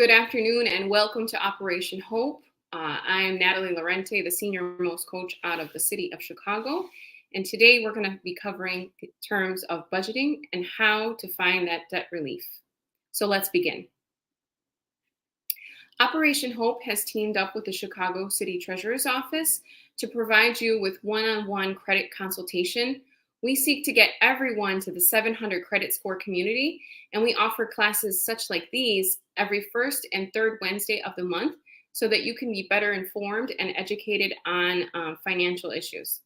Good afternoon and welcome to Operation Hope. I am Natalie Llorente, the senior most coach out of the city of Chicago. And today we're going to be covering the terms of budgeting and how to find that debt relief. So let's begin. Operation Hope has teamed up with the Chicago City Treasurer's Office to provide you with one-on-one credit consultation. We seek to get everyone to the 700 credit score community, and we offer classes such like these every first and third Wednesday of the month so that you can be better informed and educated on financial issues.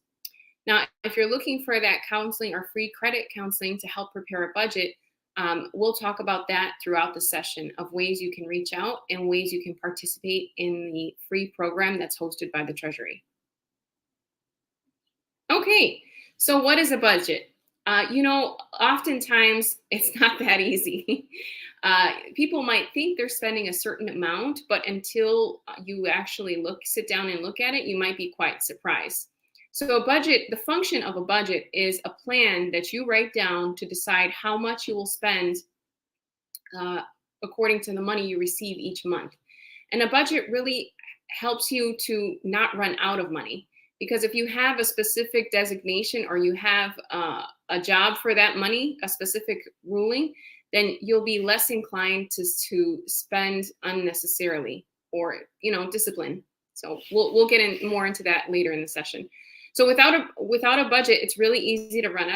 Now, if you're looking for that counseling or free credit counseling to help prepare a budget, we'll talk about that throughout the session of ways you can reach out and ways you can participate in the free program that's hosted by the Treasury. Okay, so what is a budget? Oftentimes it's not that easy. People might think they're spending a certain amount, but until you actually sit down and look at it, you might be quite surprised. So a budget, the function of a budget is a plan that you write down to decide how much you will spend according to the money you receive each month. And a budget really helps you to not run out of money. Because if you have a specific designation or you have a job for that money, a specific ruling, then you'll be less inclined to spend unnecessarily or, discipline. So we'll get more into that later in the session. So without a budget, it's really easy to run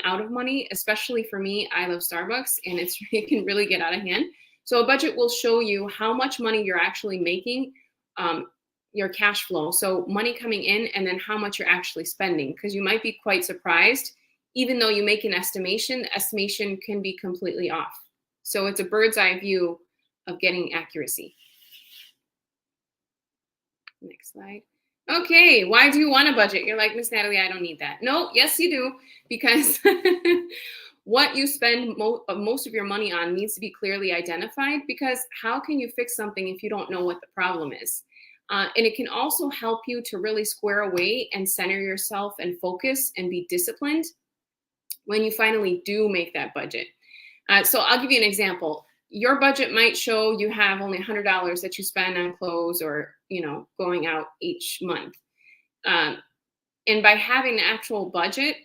out of money, especially for me. I love Starbucks and it can really get out of hand. So a budget will show you how much money you're actually making, your cash flow. So money coming in and then how much you're actually spending, because you might be quite surprised. Even though you make an estimation, the estimation can be completely off. So it's a bird's eye view of getting accuracy. Next slide. Okay, why do you want a budget? You're like, Miss Natalie, I don't need that. No, yes, you do, because what you spend most of your money on needs to be clearly identified, because how can you fix something if you don't know what the problem is? And it can also help you to really square away and center yourself and focus and be disciplined when you finally do make that budget. So I'll give you an example. Your budget might show you have only $100 that you spend on clothes or, going out each month. And by having an actual budget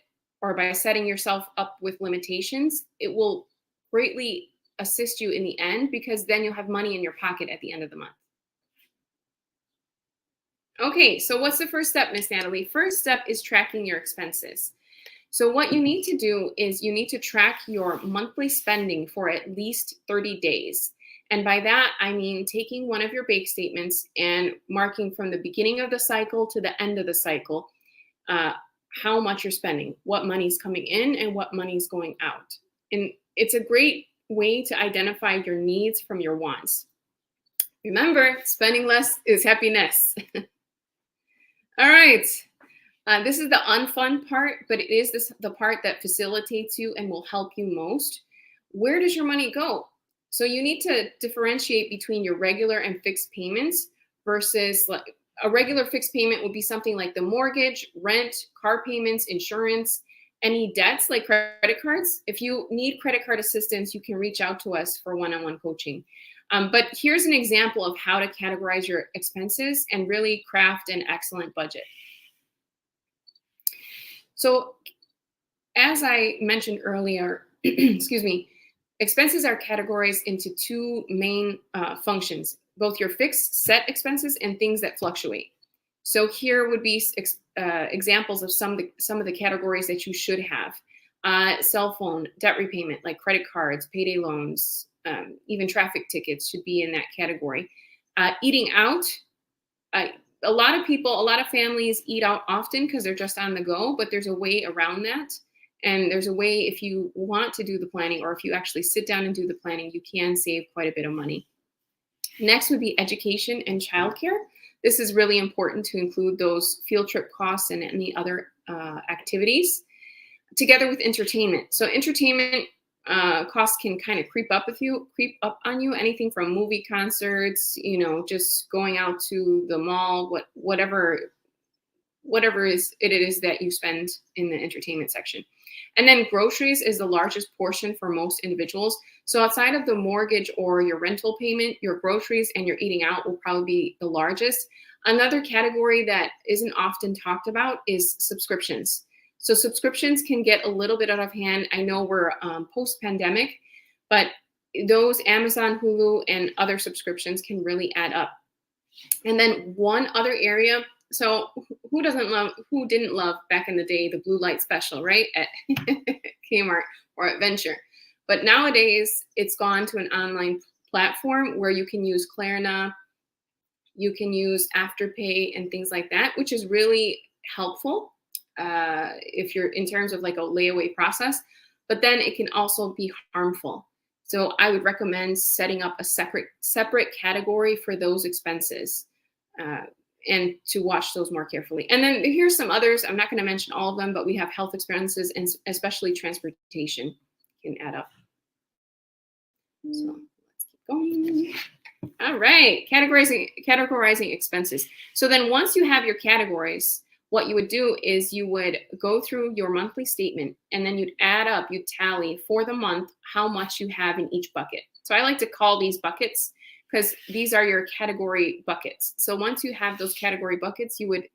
or by setting yourself up with limitations, it will greatly assist you in the end, because then you'll have money in your pocket at the end of the month. Okay, so what's the first step, Miss Natalie? First step is tracking your expenses. So what you need to do is you need to track your monthly spending for at least 30 days. And by that, I mean taking one of your bank statements and marking from the beginning of the cycle to the end of the cycle, how much you're spending, what money's coming in and what money's going out. And it's a great way to identify your needs from your wants. Remember, spending less is happiness. All right. This is the unfun part, but it is the part that facilitates you and will help you most. Where does your money go? So you need to differentiate between your regular and fixed payments versus like a regular fixed payment would be something like the mortgage, rent, car payments, insurance, any debts like credit cards. If you need credit card assistance, you can reach out to us for one-on-one coaching. But here's an example of how to categorize your expenses and really craft an excellent budget. So as I mentioned earlier, excuse me, expenses are categorized into two main functions, both your fixed set expenses and things that fluctuate. So here would be examples of some of the categories that you should have. Cell phone, debt repayment, like credit cards, payday loans, even traffic tickets should be in that category. Eating out, a lot of families eat out often because they're just on the go, but there's a way around that. And there's a way, if you want to do the planning or if you actually sit down and do the planning, you can save quite a bit of money. Next would be education and childcare. This is really important to include those field trip costs and any other activities, together with entertainment. So entertainment costs can kind of creep up on you. Anything from movie concerts, just going out to the mall, whatever whatever it is that you spend in the entertainment section. And then groceries is the largest portion for most individuals. So outside of the mortgage or your rental payment, your groceries and your eating out will probably be the largest. Another category that isn't often talked about is subscriptions. So subscriptions can get a little bit out of hand. I know we're post-pandemic, but those Amazon, Hulu, and other subscriptions can really add up. And then one other area, so who didn't love back in the day the blue light special, right? At Kmart or at Venture. But nowadays, it's gone to an online platform where you can use Klarna, you can use Afterpay and things like that, which is really helpful if you're in terms of like a layaway process, but then it can also be harmful. So I would recommend setting up a separate category for those expenses and to watch those more carefully. And then here's some others. I'm not going to mention all of them, but we have health expenses and especially transportation can add up. So let's keep going. All right, categorizing expenses. So then once you have your categories, what you would do is you would go through your monthly statement and then you'd add up, you'd tally for the month how much you have in each bucket. So I like to call these buckets because these are your category buckets. So once you have those category buckets, you would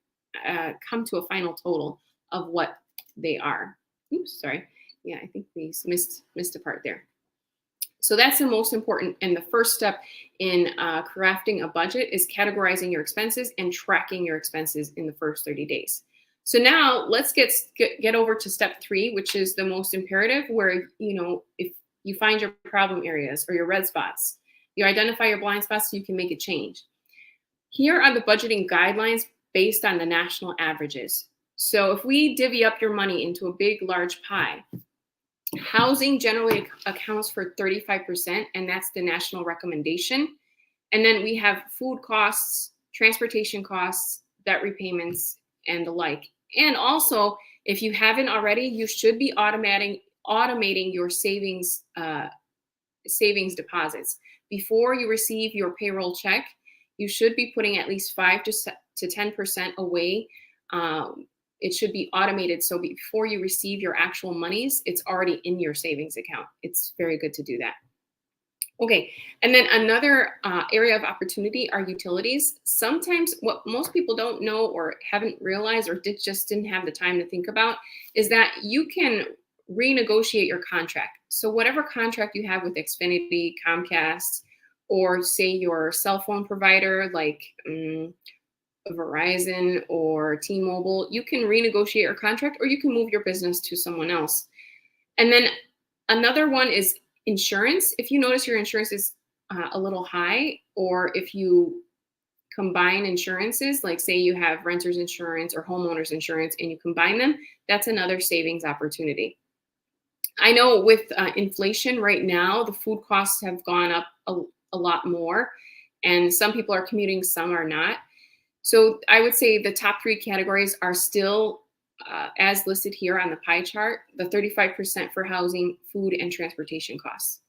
come to a final total of what they are. Oops, sorry. Yeah, I think we missed a part there. So that's the most important and the first step in crafting a budget is categorizing your expenses and tracking your expenses in the first 30 days. So now let's get over to step 3, which is the most imperative, where if you find your problem areas or your red spots, you identify your blind spots so you can make a change. Here are the budgeting guidelines based on the national averages. So if we divvy up your money into a big, large pie, housing generally accounts for 35%, and that's the national recommendation. And then we have food costs, transportation costs, debt repayments, and the like. And also, if you haven't already, you should be automating your savings deposits. Before you receive your payroll check, you should be putting at least 5 to 10% away. It should be automated. So before you receive your actual monies, it's already in your savings account. It's very good to do that. Okay, and then another area of opportunity are utilities. Sometimes what most people don't know or haven't realized or just didn't have the time to think about is that you can renegotiate your contract. So whatever contract you have with Xfinity, Comcast, or say your cell phone provider like Verizon or T-Mobile, you can renegotiate your contract or you can move your business to someone else. And then another one is insurance. If you notice your insurance is a little high, or if you combine insurances, like say you have renter's insurance or homeowner's insurance and you combine them, that's another savings opportunity. I know with inflation right now, the food costs have gone up a lot more, and some people are commuting, some are not. So I would say the top 3 categories are still as listed here on the pie chart, the 35% for housing, food, and transportation costs.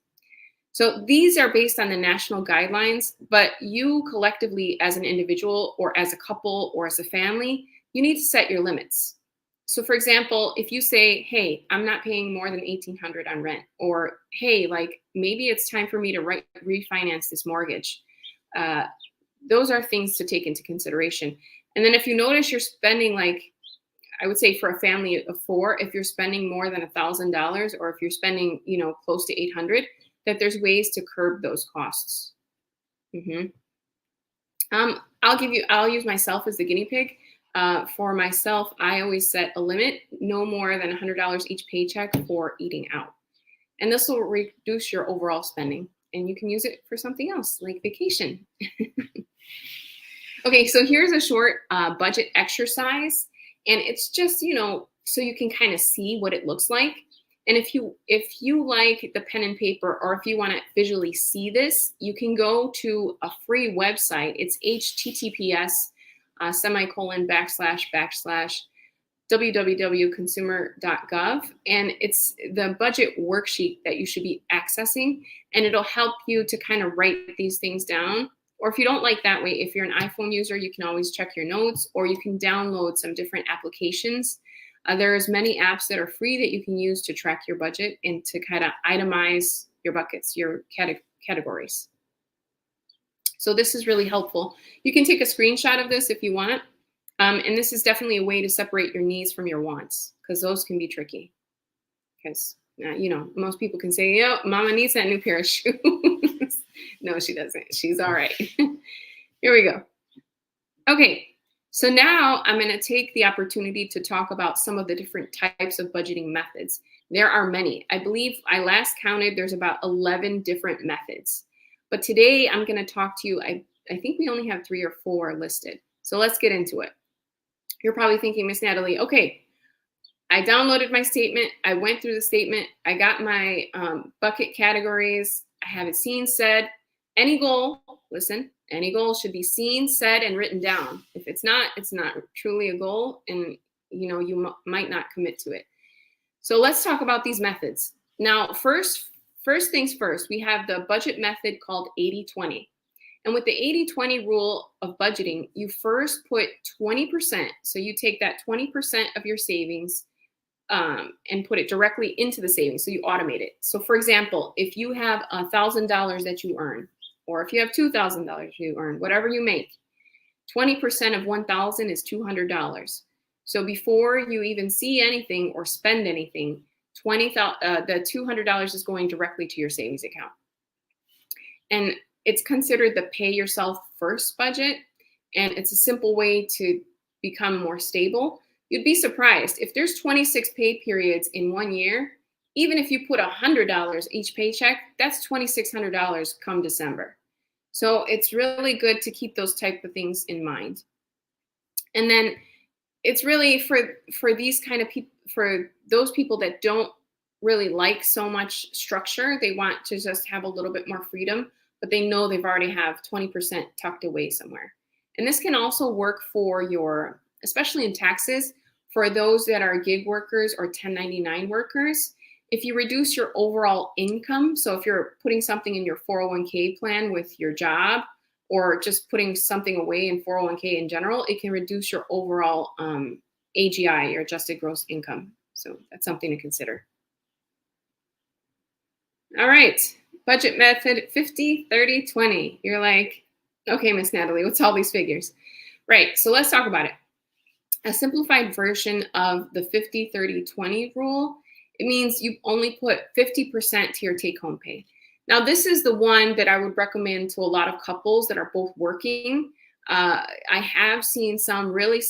So these are based on the national guidelines, but you collectively as an individual or as a couple or as a family, you need to set your limits. So for example, if you say, hey, I'm not paying more than $1,800 on rent, or hey, like maybe it's time for me to refinance this mortgage. Those are things to take into consideration. And then if you notice you're spending, like, I would say for a family of 4, if you're spending more than $1,000, or if you're spending, close to $800, that there's ways to curb those costs. I'll use myself as the guinea pig. For myself, I always set a limit, no more than $100 each paycheck for eating out. And this will reduce your overall spending, and you can use it for something else like vacation. Okay, so here's a short budget exercise, and it's just, so you can kind of see what it looks like. And if you like the pen and paper, or if you want to visually see this, you can go to a free website. It's https://www.consumer.gov, and it's the budget worksheet that you should be accessing, and it'll help you to kind of write these things down Or if you don't like that way, if you're an iPhone user, you can always check your notes, or you can download some different applications. There's many apps that are free that you can use to track your budget and to kind of itemize your buckets, your categories. So this is really helpful. You can take a screenshot of this if you want. And this is definitely a way to separate your needs from your wants, because those can be tricky. Because, most people can say, mama needs that new pair of shoes. No, she doesn't. She's all right. Here we go. Okay, so now I'm going to take the opportunity to talk about some of the different types of budgeting methods. There are many. I believe I last counted, there's about 11 different methods. But today I'm going to talk to you, I think we only have 3 or 4 listed. So let's get into it. You're probably thinking, Miss Natalie, okay, I downloaded my statement. I went through the statement. I got my bucket categories. I have it seen, said. Any goal, listen, any goal should be seen, said, and written down. If it's not truly a goal, and you might not commit to it. So let's talk about these methods. Now, first things first, we have the budget method called 80-20. And with the 80-20 rule of budgeting, you first put 20%. So you take that 20% of your savings and put it directly into the savings. So you automate it. So for example, if you have $1,000 that you earn, or if you have $2,000 you earn, whatever you make, 20% of 1,000 is $200. So before you even see anything or spend anything, the $200 is going directly to your savings account. And it's considered the pay yourself first budget. And it's a simple way to become more stable. You'd be surprised if there's 26 pay periods in 1 year, even if you put $100 each paycheck, that's $2,600 come December. So it's really good to keep those type of things in mind. And then it's really for these kind of people, for those people that don't really like so much structure, they want to just have a little bit more freedom, but they know they've already have 20% tucked away somewhere. And this can also work for your, especially in taxes, for those that are gig workers or 1099 workers. If you reduce your overall income, so if you're putting something in your 401k plan with your job, or just putting something away in 401k in general, it can reduce your overall AGI, your adjusted gross income. So that's something to consider. All right, budget method 50, 30, 20. You're like, okay, Miss Natalie, what's all these figures? Right, so let's talk about it. A simplified version of the 50, 30, 20 rule, it means you only put 50% to your take-home pay. Now, this is the one that I would recommend to a lot of couples that are both working. I have seen some really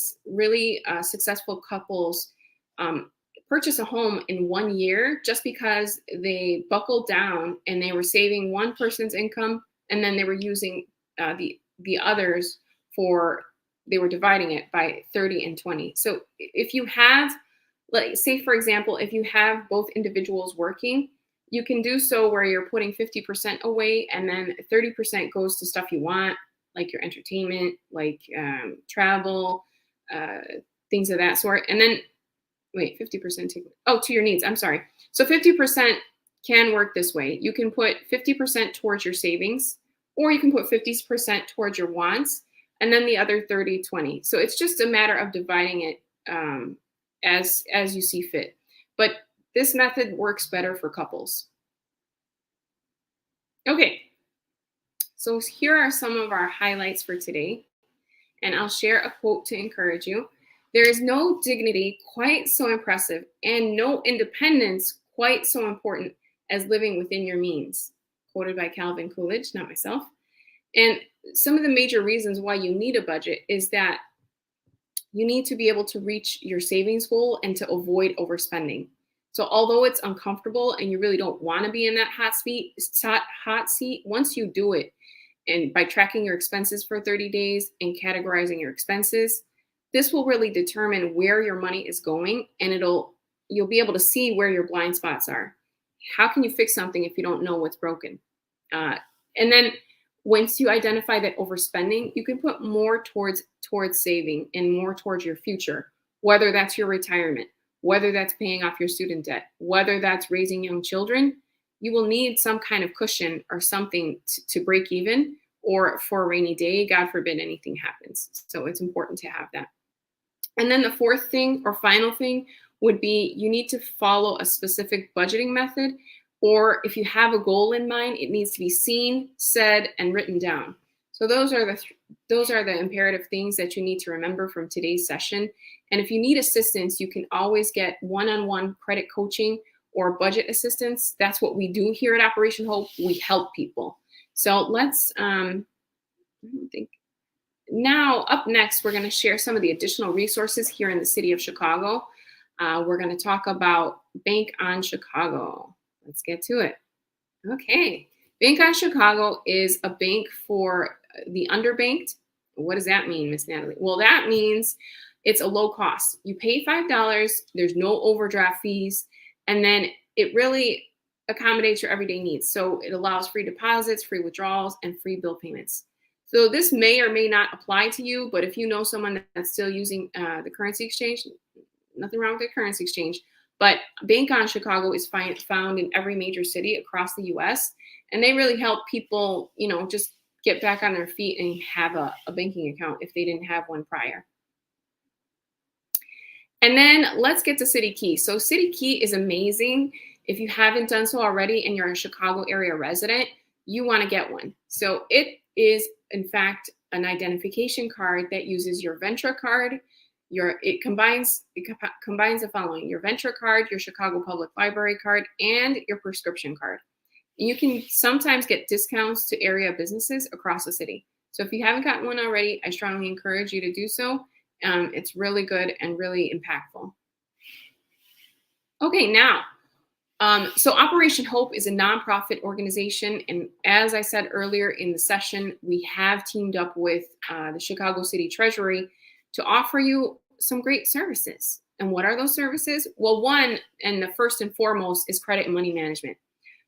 successful couples purchase a home in 1 year just because they buckled down and they were saving one person's income, and then they were using the others they were dividing it by 30 and 20. So if you have, like, say for example, if you have both individuals working, you can do so where you're putting 50% away and then 30% goes to stuff you want, like your entertainment, like travel, things of that sort. And then, wait, 50% to your needs. I'm sorry. So 50% can work this way. You can put 50% towards your savings, or you can put 50% towards your wants, and then the other 30, 20. So it's just a matter of dividing it as you see fit. But this method works better for couples. Okay, so here are some of our highlights for today, and I'll share a quote to encourage you. There is no dignity quite so impressive and no independence quite so important as living within your means. Quoted by Calvin Coolidge, not myself. And some of the major reasons why you need a budget is that you need to be able to reach your savings goal and to avoid overspending. So although it's uncomfortable and you really don't want to be in that hot seat, once you do it, and by tracking your expenses for 30 days and categorizing your expenses, this will really determine where your money is going, and you'll be able to see where your blind spots are. How can you fix something if you don't know what's broken? And then once you identify that overspending, you can put more towards saving and more towards your future, whether that's your retirement, whether that's paying off your student debt, whether that's raising young children. You will need some kind of cushion or something to break even, or for a rainy day, God forbid anything happens. So it's important to have that. And then the fourth thing or final thing would be you need to follow a specific budgeting method, or if you have a goal in mind, it needs to be seen, said, and written down. So those are the imperative things that you need to remember from today's session. And if you need assistance, you can always get one-on-one credit coaching or budget assistance. That's what we do here at Operation Hope. We help people. So let's think. Now, up next, we're going to share some of the additional resources here in the city of Chicago. We're going to talk about Bank on Chicago. Let's get to it. Okay. Bank on Chicago is a bank for the underbanked. What does that mean, Miss Natalie? Well, that means it's a low cost. You pay $5, there's no overdraft fees, and then it really accommodates your everyday needs. So it allows free deposits, free withdrawals, and free bill payments. So this may or may not apply to you, but if you know someone that's still using the currency exchange, nothing wrong with the currency exchange. But Bank on Chicago is found in every major city across the U.S., and they really help people, just get back on their feet and have a banking account if they didn't have one prior. And then let's get to City Key. So City Key is amazing. If you haven't done so already and you're a Chicago area resident, you want to get one. So it is, in fact, an identification card that uses your Ventra card. It combines the following: your Ventra card, your Chicago Public Library card, and your prescription card. And you can sometimes get discounts to area businesses across the city. So if you haven't gotten one already, I strongly encourage you to do so. It's really good and really impactful. Okay, now, so Operation Hope is a nonprofit organization. And as I said earlier in the session, we have teamed up with the Chicago City Treasury to offer you some great services. And what are those services? Well, one, and the first and foremost, is credit and money management.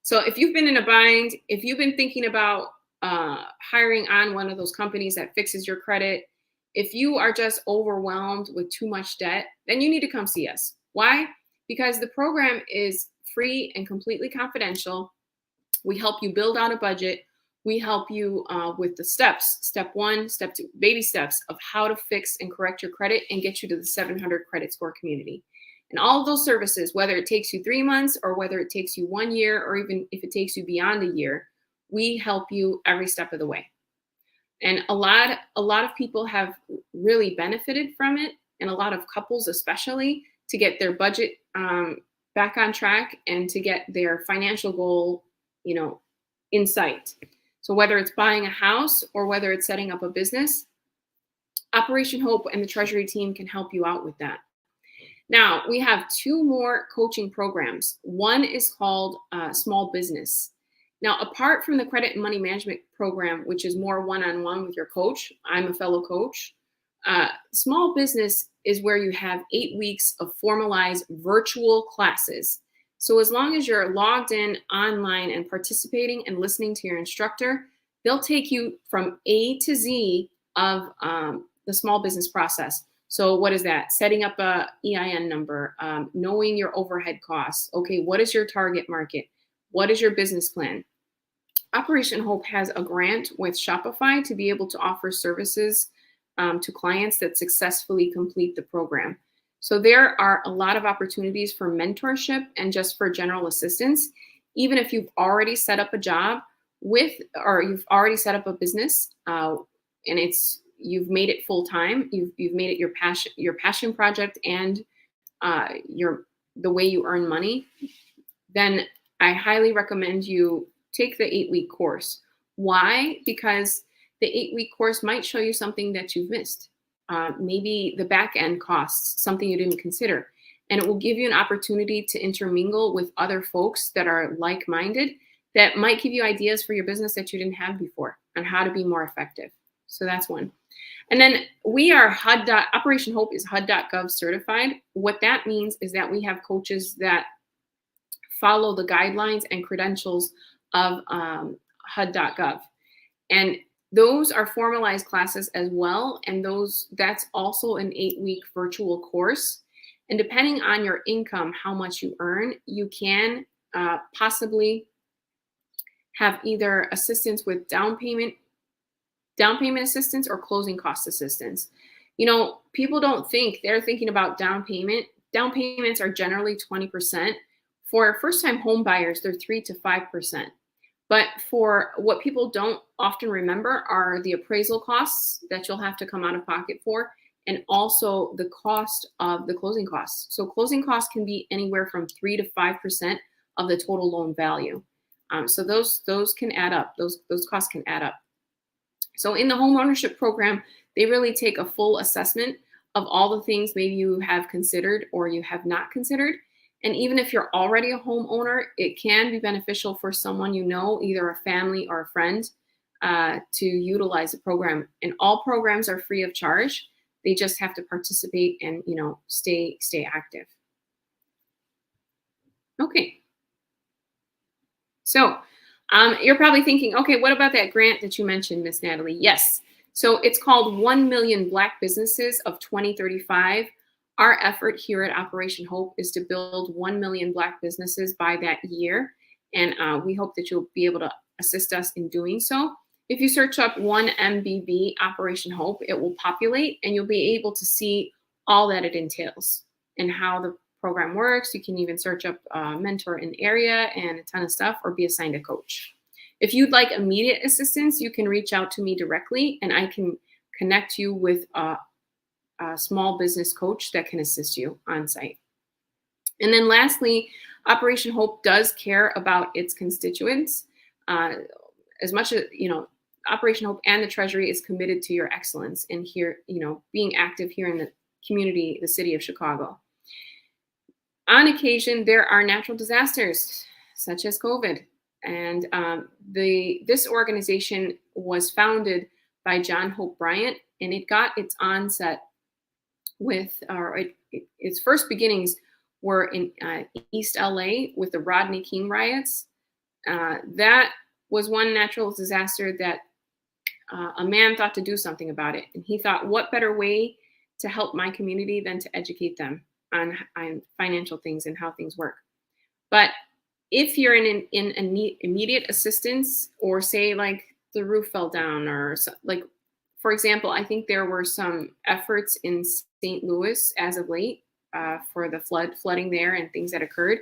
So if you've been in a bind, if you've been thinking about hiring on one of those companies that fixes your credit, if you are just overwhelmed with too much debt, then you need to come see us. Why? Because the program is free and completely confidential. We help you build out a budget. We help you with the steps, step 1, step 2, baby steps of how to fix and correct your credit and get you to the 700 credit score community. And all of those services, whether it takes you 3 months or whether it takes you 1 year, or even if it takes you beyond a year, we help you every step of the way. And a lot of people have really benefited from it, and a lot of couples especially, to get their budget back on track and to get their financial goal, in sight. So whether it's buying a house or whether it's setting up a business, Operation Hope and the Treasury team can help you out with that. Now, we have 2 more coaching programs. One is called Small Business. Now, apart from the credit and money management program, which is more one-on-one with your coach, I'm a fellow coach, Small Business is where you have 8 weeks of formalized virtual classes. So as long as you're logged in online and participating and listening to your instructor, they'll take you from A to Z of the small business process. So what is that? Setting up a EIN number, knowing your overhead costs. Okay, what is your target market? What is your business plan? Operation Hope has a grant with Shopify to be able to offer services to clients that successfully complete the program. So there are a lot of opportunities for mentorship and just for general assistance, even if you've already set up a job or you've already set up a business and you've made it full time. You've made it your passion project and the way you earn money. Then I highly recommend you take the 8-week course. Why? Because the 8-week course might show you something that you've missed. Maybe the back end costs, something you didn't consider. And it will give you an opportunity to intermingle with other folks that are like-minded that might give you ideas for your business that you didn't have before on how to be more effective. So that's one. And then we are Operation Hope is HUD.gov certified. What that means is that we have coaches that follow the guidelines and credentials of HUD.gov. And those are formalized classes as well. And that's also an 8-week virtual course. And depending on your income, how much you earn, you can possibly have either assistance with down payment down payment assistance or closing cost assistance. People don't think they're thinking about down payment. Down payments are generally 20%. For first-time home buyers, they're 3 to 5%. But for what people don't often remember are the appraisal costs that you'll have to come out of pocket for, and also the cost of the closing costs. So closing costs can be anywhere from 3 to 5% of the total loan value. So those can add up. Those costs can add up. So in the home ownership program, they really take a full assessment of all the things maybe you have considered or you have not considered. And even if you're already a homeowner, it can be beneficial for someone either a family or a friend, to utilize the program. And all programs are free of charge. They just have to participate and stay active. Okay. So you're probably thinking, okay, what about that grant that you mentioned, Miss Natalie? Yes. So it's called 1 Million Black Businesses of 2035. Our effort here at Operation Hope is to build 1 million Black businesses by that year. And we hope that you'll be able to assist us in doing so. If you search up 1MBB Operation Hope, it will populate and you'll be able to see all that it entails and how the program works. You can even search up a mentor in the area and a ton of stuff, or be assigned a coach. If you'd like immediate assistance, you can reach out to me directly and I can connect you with a small business coach that can assist you on site. And then lastly, Operation Hope does care about its constituents. As much as, Operation Hope and the Treasury is committed to your excellence and here, being active here in the community, the city of Chicago. On occasion, there are natural disasters such as COVID. And this organization was founded by John Hope Bryant, and it got its onset with, its first beginnings were in East LA with the Rodney King riots. That was one natural disaster that a man thought to do something about it. And he thought, what better way to help my community than to educate them on financial things and how things work. But if you're in immediate assistance, or say like the roof fell down, or for example, I think there were some efforts in St. Louis as of late for the flooding there and things that occurred,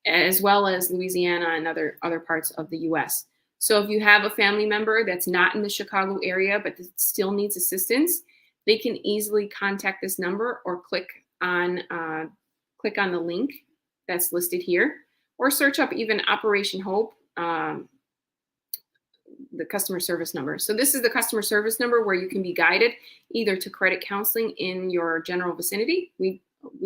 as well as Louisiana and other parts of the US. So if you have a family member that's not in the Chicago area but still needs assistance, they can easily contact this number or click on the link that's listed here, or search up even Operation Hope, the customer service number. So this is the customer service number where you can be guided either to credit counseling in your general vicinity. We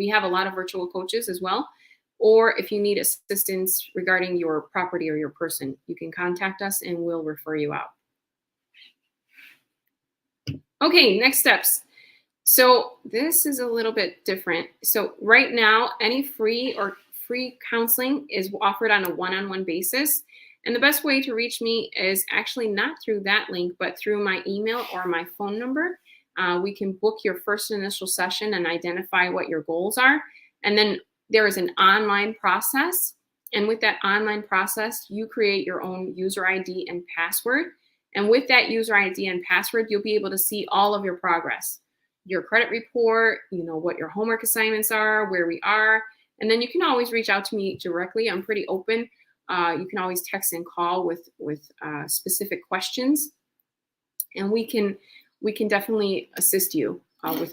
have a lot of virtual coaches as well. Or if you need assistance regarding your property or your person, you can contact us and we'll refer you out. Okay, next steps. So this is a little bit different. So right now, any free counseling is offered on a one-on-one basis. And the best way to reach me is actually not through that link, but through my email or my phone number. We can book your first initial session and identify what your goals are. And then there is an online process. And with that online process, you create your own user ID and password. And with that user ID and password, you'll be able to see all of your progress, your credit report, what your homework assignments are, where we are. And then you can always reach out to me directly. I'm pretty open. You can always text and call with specific questions. And we can definitely assist you with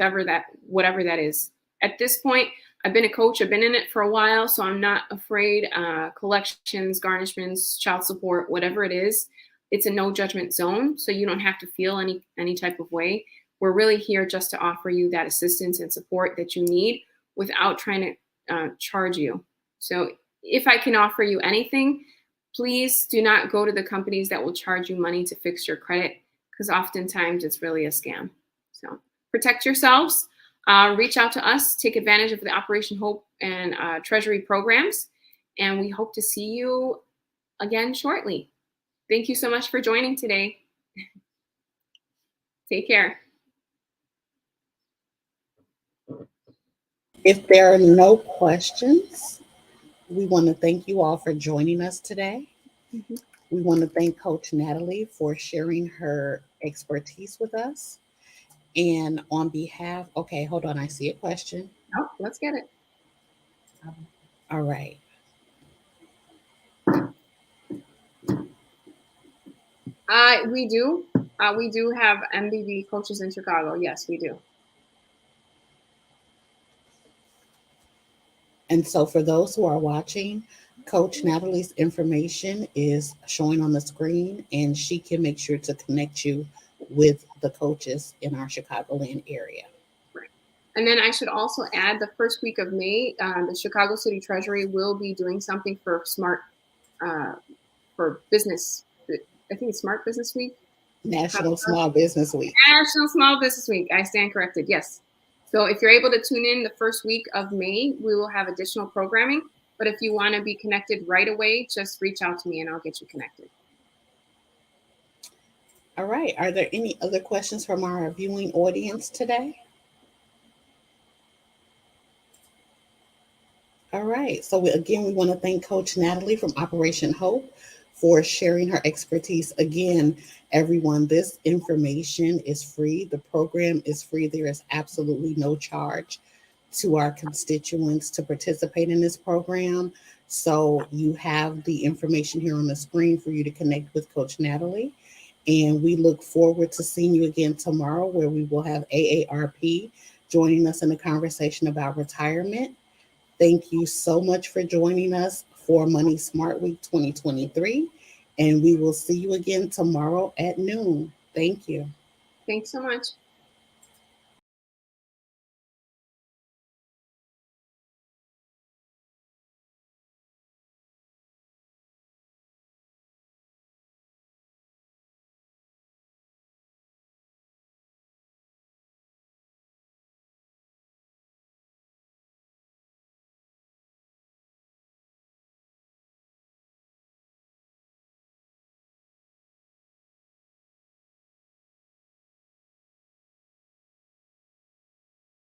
whatever that is. At this point, I've been a coach. I've been in it for a while, so I'm not afraid. Collections, garnishments, child support, whatever it is, it's a no judgment zone, so you don't have to feel any type of way. We're really here just to offer you that assistance and support that you need without trying to charge you. So if I can offer you anything, please do not go to the companies that will charge you money to fix your credit, because oftentimes it's really a scam. So protect yourselves. Reach out to us, take advantage of the Operation Hope and Treasury programs, and we hope to see you again shortly. Thank you so much for joining today. Take care. If there are no questions, we want to thank you all for joining us today. We want to thank Coach Natalie for sharing her expertise with us. And on behalf, okay, hold on, I see a question. Oh, let's get it. All right. We do. We do have MBB coaches in Chicago. Yes, we do. And so for those who are watching, Coach Natalie's information is showing on the screen, and she can make sure to connect you with the coaches in our Chicagoland area. Right. And then I should also add the first week of May, the Chicago City Treasury will be doing something for for business. I think it's Smart Business Week. National Small Business Week. National Small Business Week. I stand corrected. Yes. So if you're able to tune in the first week of May, we will have additional programming. But if you want to be connected right away, just reach out to me and I'll get you connected. All right. Are there any other questions from our viewing audience today? All right. So again, we want to thank Coach Natalie from Operation Hope for sharing her expertise. Again, everyone, this information is free. The program is free. There is absolutely no charge to our constituents to participate in this program. So you have the information here on the screen for you to connect with Coach Natalie. And we look forward to seeing you again tomorrow, where we will have AARP joining us in a conversation about retirement. Thank you so much for joining us for Money Smart Week 2023. And we will see you again tomorrow at noon. Thank you. Thanks so much.